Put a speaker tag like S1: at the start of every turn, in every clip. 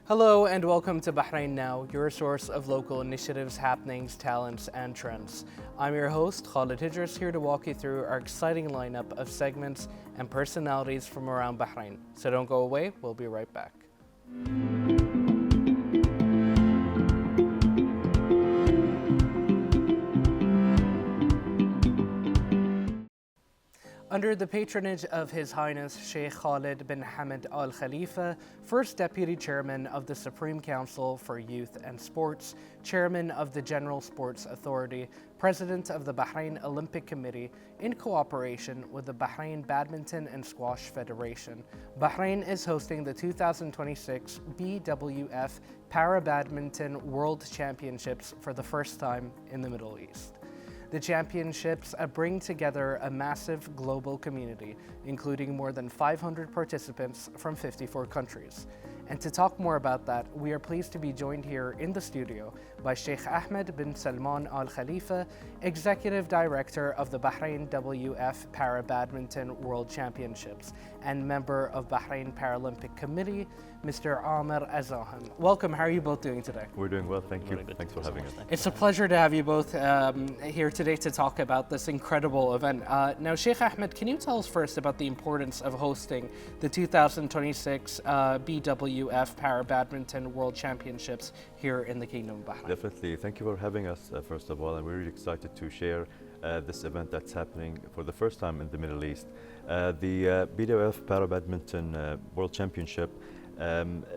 S1: Hello and welcome to Bahrain Now, your source of local initiatives, happenings, talents, and trends. I'm your host, Khalid Hijras, here to walk you through our exciting lineup of segments and personalities from around Bahrain. So don't go away, we'll be right back. Under the patronage of His Highness Sheikh Khalid bin Hamad Al Khalifa, First Deputy Chairman of the Supreme Council for Youth and Sports, Chairman of the General Sports Authority, President of the Bahrain Olympic Committee, in cooperation with the Bahrain Badminton and Squash Federation, Bahrain is hosting the 2026 BWF Para-BM World Championships for the first time in the Middle East. The championships bring together a massive global community, including more than 500 participants from 54 countries. And to talk more about that, we are pleased to be joined here in the studio by Sheikh Ahmed bin Salman Al Khalifa, Executive Director of the Bahrain WF Para-BM World Championships and member of Bahrain Paralympic Committee, Mr. Amir Azahim. Welcome, how are you both doing today?
S2: We're doing well, thank you. Thanks for having us.
S1: It's a pleasure to have you both here today to talk about this incredible event. Now, Sheikh Ahmed, can you tell us first about the importance of hosting the 2026 BWF Para-BM World Championships here in the Kingdom of Bahrain?
S2: Definitely. Thank you for having us, first of all, and we're really excited to share this event that's happening for the first time in the Middle East. The BWF Para-BM World Championship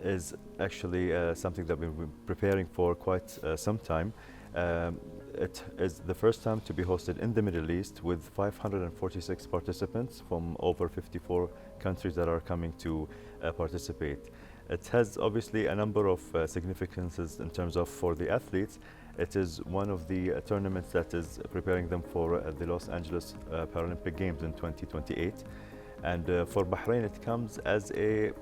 S2: is actually something that we've been preparing for quite some time. It is the first time to be hosted in the Middle East with 546 participants from over 54 countries that are coming to participate. It has obviously a number of significances in terms of for the athletes. It is one of the tournaments that is preparing them for the Los Angeles Paralympic Games in 2028. And for Bahrain, it comes as a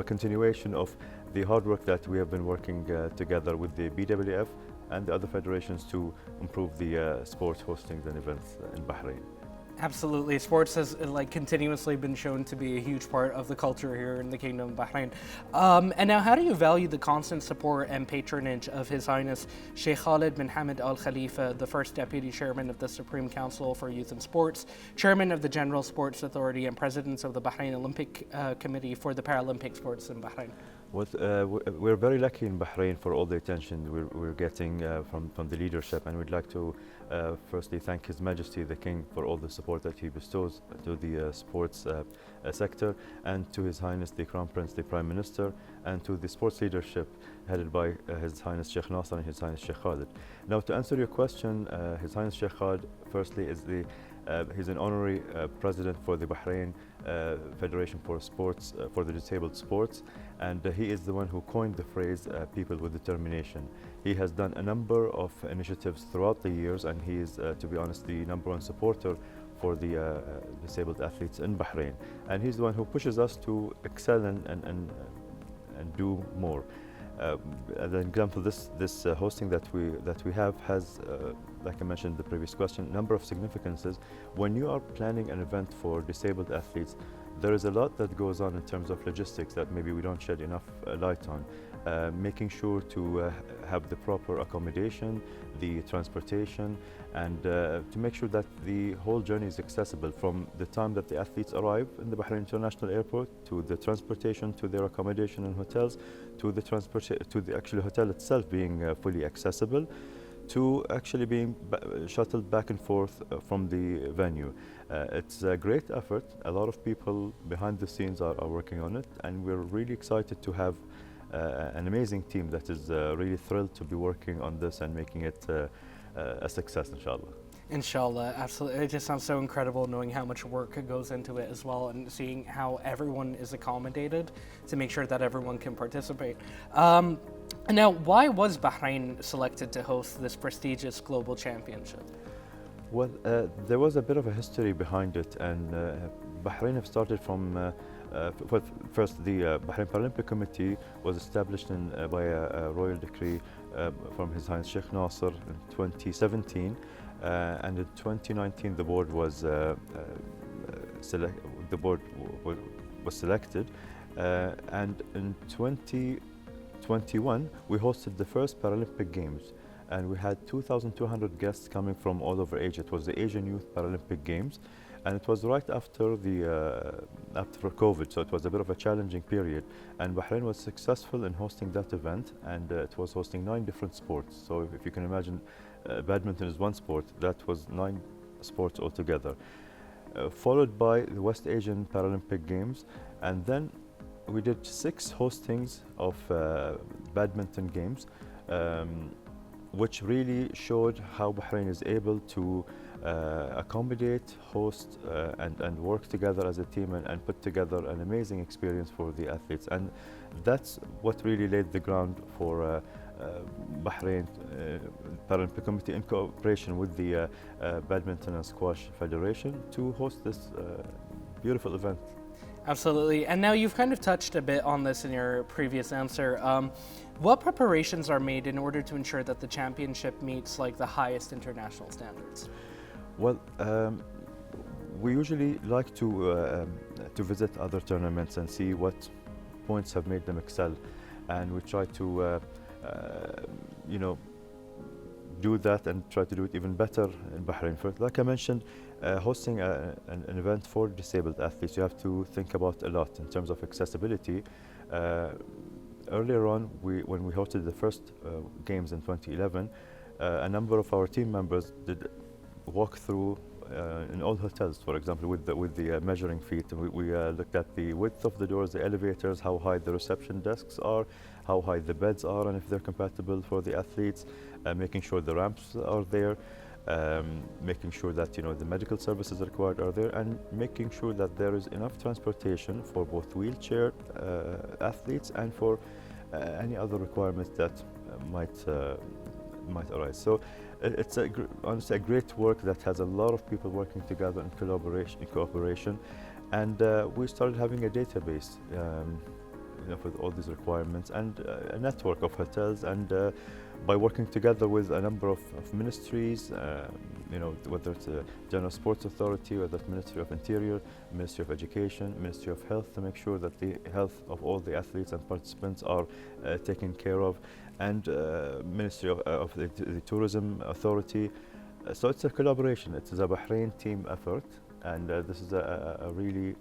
S2: continuation of the hard work that we have been working together with the BWF and the other federations to improve the sport hostings and events in Bahrain.
S1: Absolutely. Sports has continuously been shown to be a huge part of the culture here in the Kingdom of Bahrain. And now, how do you value the constant support and patronage of His Highness Sheikh Khalid bin Hamad Al Khalifa, the First Deputy Chairman of the Supreme Council for Youth and Sports, Chairman of the General Sports Authority, and President of the Bahrain Olympic Committee for the Paralympic sports in Bahrain?
S2: We're very lucky in Bahrain for all the attention we're getting from the leadership, and we'd like to firstly thank His Majesty the King for all the support that he bestows to the sports sector, and to His Highness the Crown Prince, the Prime Minister, and to the sports leadership headed by His Highness Sheikh Nasser and His Highness Sheikh Khalid. Now, to answer your question, His Highness Sheikh Khalid firstly is he's an honorary president for the Bahrain Federation for Sports, for the Disabled Sports, and he is the one who coined the phrase people with determination. He has done a number of initiatives throughout the years, and he is, to be honest, the #1 supporter for the disabled athletes in Bahrain. And he's the one who pushes us to excel and do more. As an example, this hosting that we have has, like I mentioned in the previous question, a number of significances. When you are planning an event for disabled athletes, there is a lot that goes on in terms of logistics that maybe we don't shed enough light on. Making sure to have the proper accommodation, the transportation, and to make sure that the whole journey is accessible from the time that the athletes arrive in the Bahrain International Airport, to the transportation, to their accommodation in hotels, to the actual hotel itself being fully accessible, to actually being shuttled back and forth from the venue. It's a great effort. A lot of people behind the scenes are working on it, and we're really excited to have an amazing team that is really thrilled to be working on this and making it a success, inshallah.
S1: Inshallah, absolutely. It just sounds so incredible knowing how much work goes into it as well, and seeing how everyone is accommodated to make sure that everyone can participate. Now, why was Bahrain selected to host this prestigious global championship?
S2: Well, there was a bit of a history behind it, and Bahrain have started from first, the Bahrain Paralympic Committee was established by a royal decree from His Highness Sheikh Nasser in 2017, and in 2019 the board was selected. And in 2021, we hosted the first Paralympic Games, and we had 2,200 guests coming from all over Asia. It was the Asian Youth Paralympic Games, and it was right after after COVID, so it was a bit of a challenging period. And Bahrain was successful in hosting that event, and it was hosting 9 different sports. So if you can imagine, badminton is one sport, that was 9 sports altogether. Followed by the West Asian Paralympic Games, and then we did 6 hostings of badminton games, which really showed how Bahrain is able to accommodate, host, and work together as a team, and put together an amazing experience for the athletes. And that's what really laid the ground for Bahrain Paralympic Committee, in cooperation with the Badminton and Squash Federation, to host this beautiful event.
S1: Absolutely. And now you've kind of touched a bit on this in your previous answer. What preparations are made in order to ensure that the championship meets like the highest international standards?
S2: Well, we usually like to visit other tournaments and see what points have made them excel, and we try to do that and try to do it even better in Bahrain. First, like I mentioned, hosting an event for disabled athletes, you have to think about a lot in terms of accessibility. Earlier on, when we hosted the first games in 2011, a number of our team members did walk through in all hotels, for example, with the measuring feet. We looked at the width of the doors, the elevators, how high the reception desks are, how high the beds are, and if they're compatible for the athletes, making sure the ramps are there, making sure that the medical services required are there, and making sure that there is enough transportation for both wheelchair athletes and for any other requirements that might arise. So it's honestly a great work that has a lot of people working together in cooperation, and we started having a database for all these requirements, and a network of hotels, and by working together with a number of ministries, whether it's the General Sports Authority, whether it's Ministry of Interior, Ministry of Education, Ministry of Health, to make sure that the health of all the athletes and participants are taken care of, and Ministry of the Tourism Authority. So it's a collaboration. It's a Bahrain team effort, and this is a really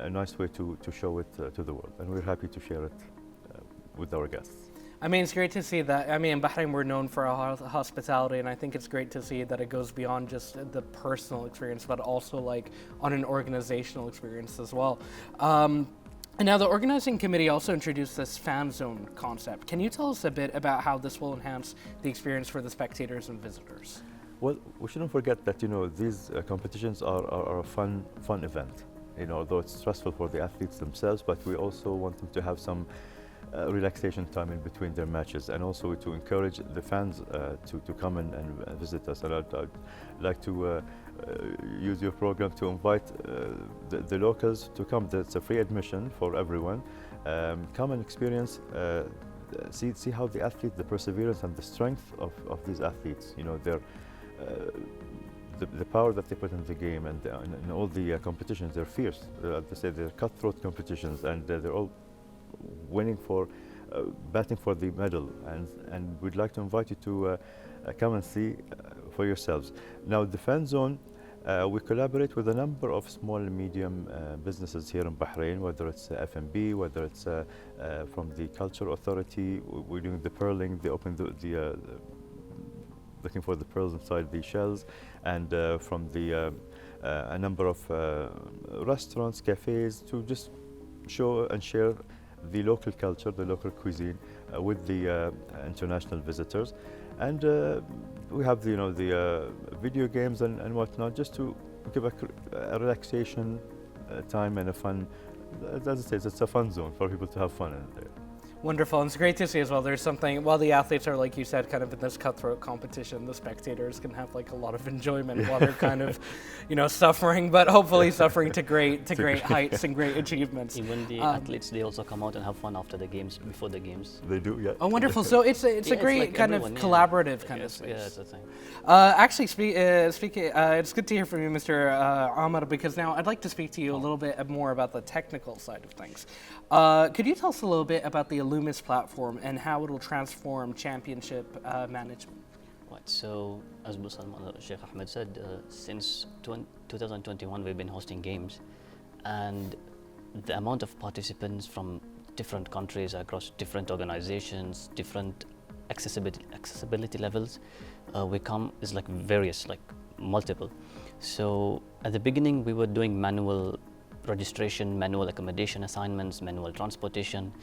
S2: nice way to show it to the world, and we're happy to share it with our guests.
S1: I mean, it's great to see that. I mean, in Bahrain, we're known for our hospitality, and I think it's great to see that it goes beyond just the personal experience, but also like on an organizational experience as well. And now the organizing committee also introduced this fan zone concept. Can you tell us a bit about how this will enhance the experience for the spectators and visitors?
S2: Well, we shouldn't forget that these competitions are a fun event. Although it's stressful for the athletes themselves, but we also want them to have some relaxation time in between their matches, and also to encourage the fans to come and visit us. And I'd like to use your program to invite the locals to come. It's a free admission for everyone. Come and experience, see how the perseverance and the strength of these athletes, the power that they put in the game, and in all the competitions, they're fierce. They say they're cutthroat competitions, and they're all winning batting for the medal. And we'd like to invite you to come and see for yourselves. Now, the fan zone, we collaborate with a number of small and medium businesses here in Bahrain, whether it's F&B, whether it's from the Culture Authority. We're doing the pearling, they open the looking for the pearls inside the shells, and from a number of restaurants, cafes, to just show and share the local culture, the local cuisine with the international visitors. And we have the video games and whatnot, just to give a relaxation time and a fun, as I say, it's a fun zone for people to have fun in there.
S1: Wonderful. And it's great to see as well. There's something, while the athletes are, like you said, kind of in this cutthroat competition, the spectators can have like a lot of enjoyment while they're kind of, suffering, but hopefully suffering to great heights and great achievements.
S3: Even the athletes, they also come out and have fun after the games, before the games.
S2: They do, yeah.
S1: Oh, wonderful. So it's a great
S3: like
S1: kind of collaborative kind of space.
S3: Yeah, it's a thing.
S1: Actually, speaking, it's good to hear from you, Mr. Ahmed, because now I'd like to speak to you a little bit more about the technical side of things. Could you tell us a little bit about the Illumis platform and how it will transform championship management?
S3: Right, so as Salman, Shaikh Ahmed said, since 2021 we've been hosting games, and the amount of participants from different countries across different organizations, different accessibility levels, is like various, like multiple. So at the beginning we were doing manual registration, manual accommodation assignments, manual transportation,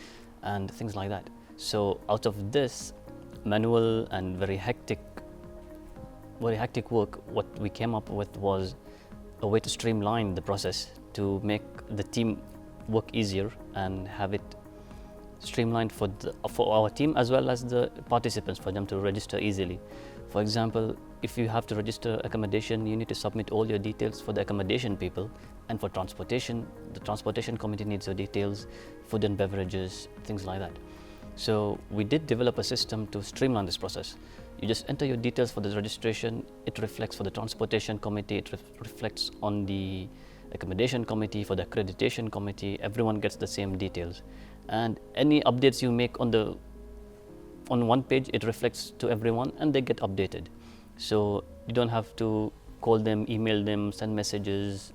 S3: and things like that. So out of this manual and very hectic work, what we came up with was a way to streamline the process to make the team work easier and have it streamlined for our team as well as the participants, for them to register easily. For example, if you have to register accommodation, you need to submit all your details for the accommodation people, and for transportation, the transportation committee needs your details, food and beverages, things like that. So we did develop a system to streamline this process. You just enter your details for the registration, it reflects for the transportation committee, it reflects on the accommodation committee, for the accreditation committee, everyone gets the same details. And any updates you make on one page, it reflects to everyone and they get updated. So you don't have to call them, email them, send messages.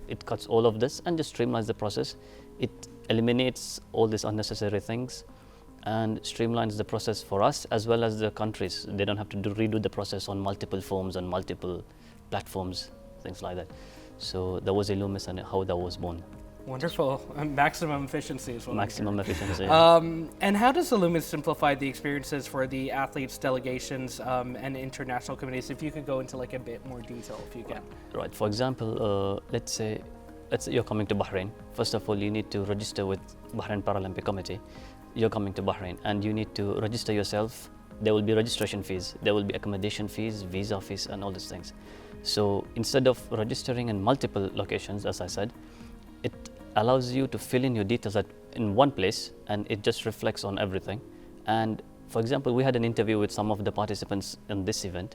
S3: It cuts all of this and just streamlines the process. It eliminates all these unnecessary things and streamlines the process for us as well as the countries. They don't have to redo the process on multiple forms, on multiple platforms, things like that. So that was Illumis and how that was born.
S1: Wonderful. Maximum efficiency is what
S3: Maximum efficiency.
S1: And how does Illumis simplify the experiences for the athletes, delegations, and international committees? If you could go into like a bit more detail, if you can.
S3: Right. For example, let's say you're coming to Bahrain. First of all, you need to register with Bahrain Paralympic Committee. You're coming to Bahrain and you need to register yourself. There will be registration fees, there will be accommodation fees, visa fees, and all these things. So instead of registering in multiple locations, as I said, it allows you to fill in your details in one place and it just reflects on everything. And for example, we had an interview with some of the participants in this event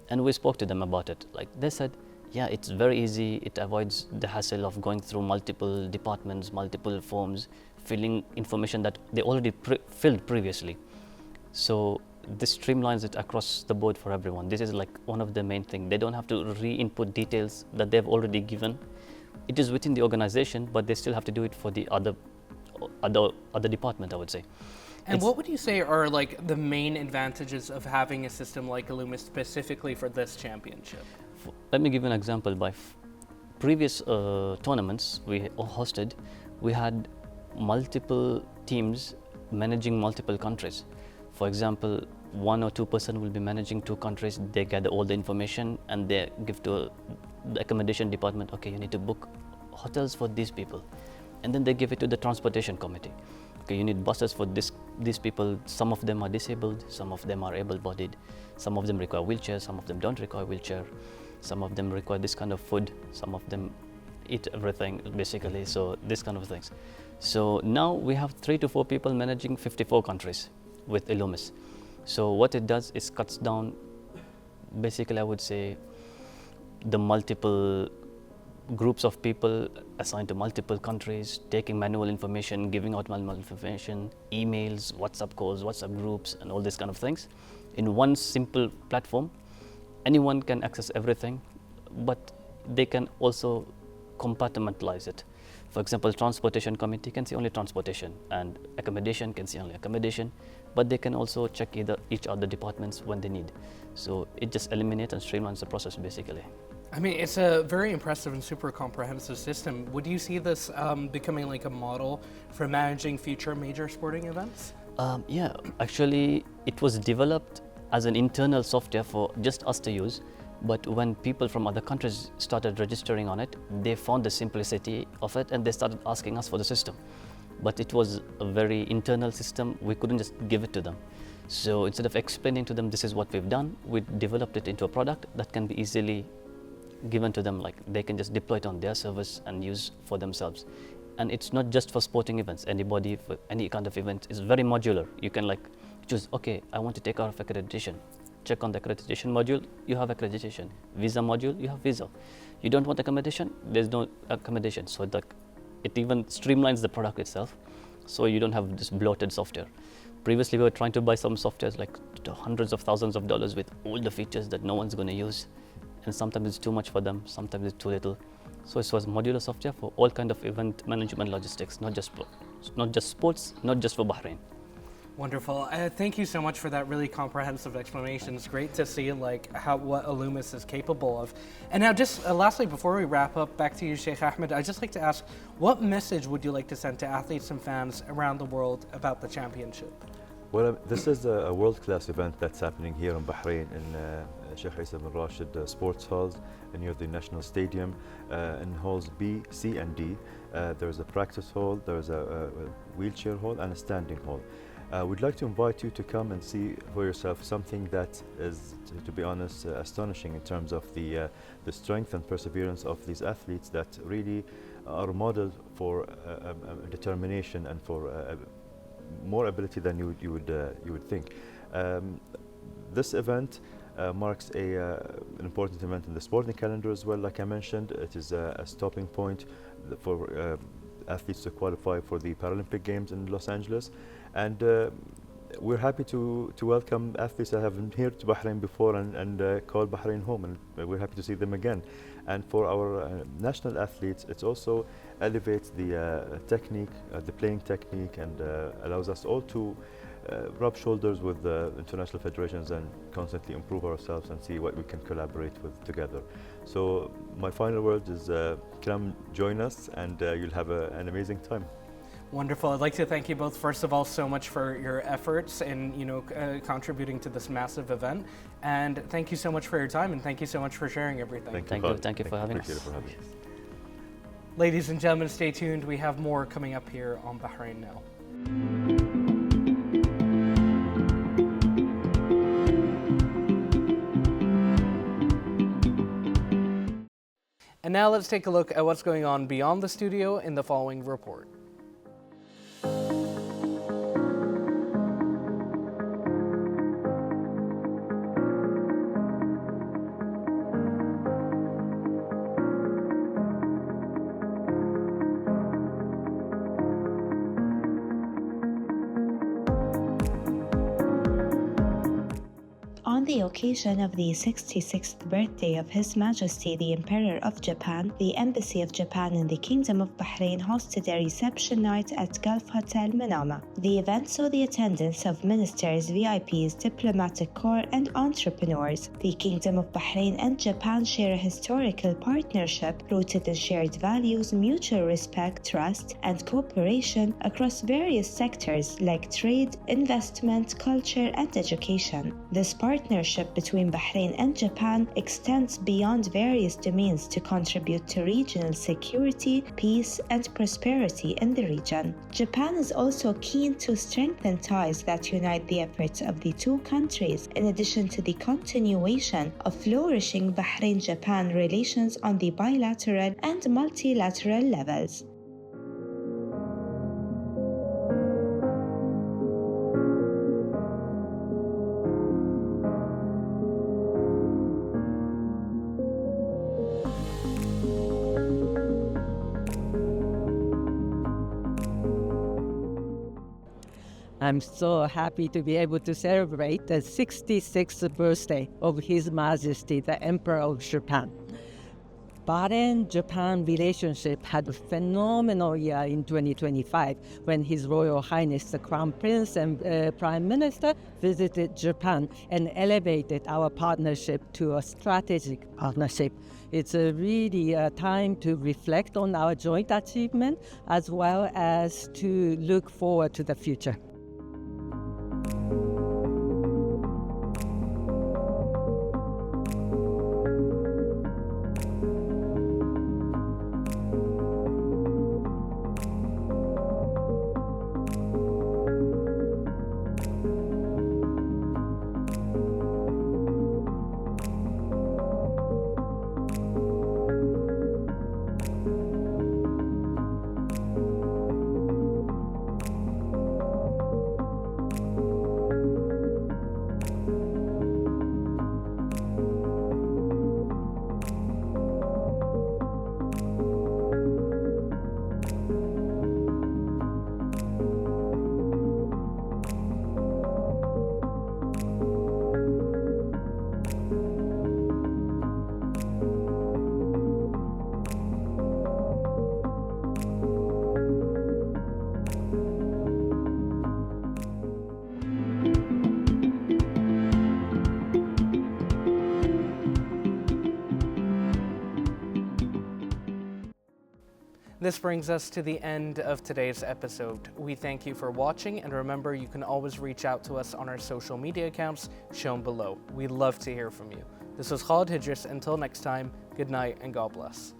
S3: and we spoke to them about it. Like they said, yeah, it's very easy, it avoids the hassle of going through multiple departments, multiple forms, filling information that they already filled previously. So this streamlines it across the board for everyone. This is like one of the main things. They don't have to re-input details that they've already given. It is within the organization, but they still have to do it for the other department, I would say.
S1: And what would you say are like the main advantages of having a system like Illumis specifically for this championship?
S3: Let me give you an example. By previous tournaments we hosted, we had multiple teams managing multiple countries. For example, 1 or 2 person will be managing 2 countries. They gather all the information and they give to the accommodation department, okay, you need to book hotels for these people. And then they give it to the transportation committee. Okay, you need buses for these people. Some of them are disabled, some of them are able-bodied, some of them require wheelchairs, some of them don't require wheelchair, some of them require this kind of food, some of them eat everything basically, so this kind of things. So now we have 3 to 4 people managing 54 countries with Illumis. So what it does is cuts down, basically I would say, the multiple groups of people assigned to multiple countries, taking manual information, giving out manual information, emails, WhatsApp calls, WhatsApp groups, and all these kind of things. In one simple platform, anyone can access everything, but they can also compartmentalize it. For example, transportation committee can see only transportation and accommodation can see only accommodation, but they can also check each other departments when they need. So it just eliminates and streamlines the process basically.
S1: I mean, it's a very impressive and super comprehensive system. Would you see this becoming like a model for managing future major sporting events?
S3: Yeah, actually it was developed as an internal software for just us to use. But when people from other countries started registering on it, they found the simplicity of it and they started asking us for the system. but it was a very internal system. We couldn't just give it to them. So instead of explaining to them this is what we've done, we developed it into a product that can be easily given to them, like they can just deploy it on their servers and use for themselves. And it's not just for sporting events. Anybody for any kind of event is very modular. You can like choose, okay, I want to take out of accreditation. Check on the accreditation module, you have accreditation. Visa module, you have visa. You don't want accommodation, there's no accommodation. So it even streamlines the product itself, so you don't have this bloated software. Previously, we were trying to buy some softwares like hundreds of thousands of dollars with all the features that no one's going to use. And sometimes it's too much for them, sometimes it's too little. So it was modular software for all kind of event management logistics, not just sports, not just for Bahrain.
S1: Wonderful. Thank you so much for that really comprehensive explanation. It's great to see like what Illumis is capable of. And now just lastly, before we wrap up, back to you, Sheikh Ahmed, I'd just like to ask, what message would you like to send to athletes and fans around the world about the championship?
S2: Well, this is a world-class event that's happening here in Bahrain in Sheikh Isa bin Rashid sports halls near the National Stadium in halls B, C and D. There's a practice hall, there's a wheelchair hall and a standing hall. We'd like to invite you to come and see for yourself something that is, to be honest, astonishing in terms of the strength and perseverance of these athletes that really are modeled for determination and for more ability than you would think. This event marks an important event in the sporting calendar as well. Like I mentioned, it is a stopping point for athletes to qualify for the Paralympic Games in Los Angeles, and we're happy to welcome athletes that have been here to Bahrain before and call Bahrain home, and we're happy to see them again. And for our national athletes, it also elevates the technique, the playing technique, and allows us all to rub shoulders with the international federations and constantly improve ourselves and see what we can collaborate with together. So my final word is come join us and you'll have an amazing time.
S1: Wonderful. I'd like to thank you both, first of all, so much for your efforts in contributing to this massive event. And thank you so much for your time, and thank you so much for sharing everything.
S3: Thank you for having us.
S1: Ladies and gentlemen, stay tuned. We have more coming up here on Bahrain Now. And now let's take a look at what's going on beyond the studio in the following report.
S4: On the occasion of the 66th birthday of His Majesty the Emperor of Japan, the Embassy of Japan in the Kingdom of Bahrain hosted a reception night at Gulf Hotel Manama. The event saw the attendance of ministers, VIPs, diplomatic corps, and entrepreneurs. The Kingdom of Bahrain and Japan share a historical partnership rooted in shared values, mutual respect, trust, and cooperation across various sectors like trade, investment, culture, and education. This partnership between Bahrain and Japan extends beyond various domains to contribute to regional security, peace, and prosperity in the region. Japan is also keen to strengthen ties that unite the efforts of the two countries, in addition to the continuation of flourishing Bahrain-Japan relations on the bilateral and multilateral levels.
S5: I'm so happy to be able to celebrate the 66th birthday of His Majesty the Emperor of Japan. Bahrain-Japan relationship had a phenomenal year in 2025 when His Royal Highness the Crown Prince and Prime Minister visited Japan and elevated our partnership to a strategic partnership. It's really a time to reflect on our joint achievement as well as to look forward to the future.
S1: This brings us to the end of today's episode. We thank you for watching, and remember, you can always reach out to us on our social media accounts shown below. We love to hear from you. This was Khalid Hidris. Until next time, good night and God bless.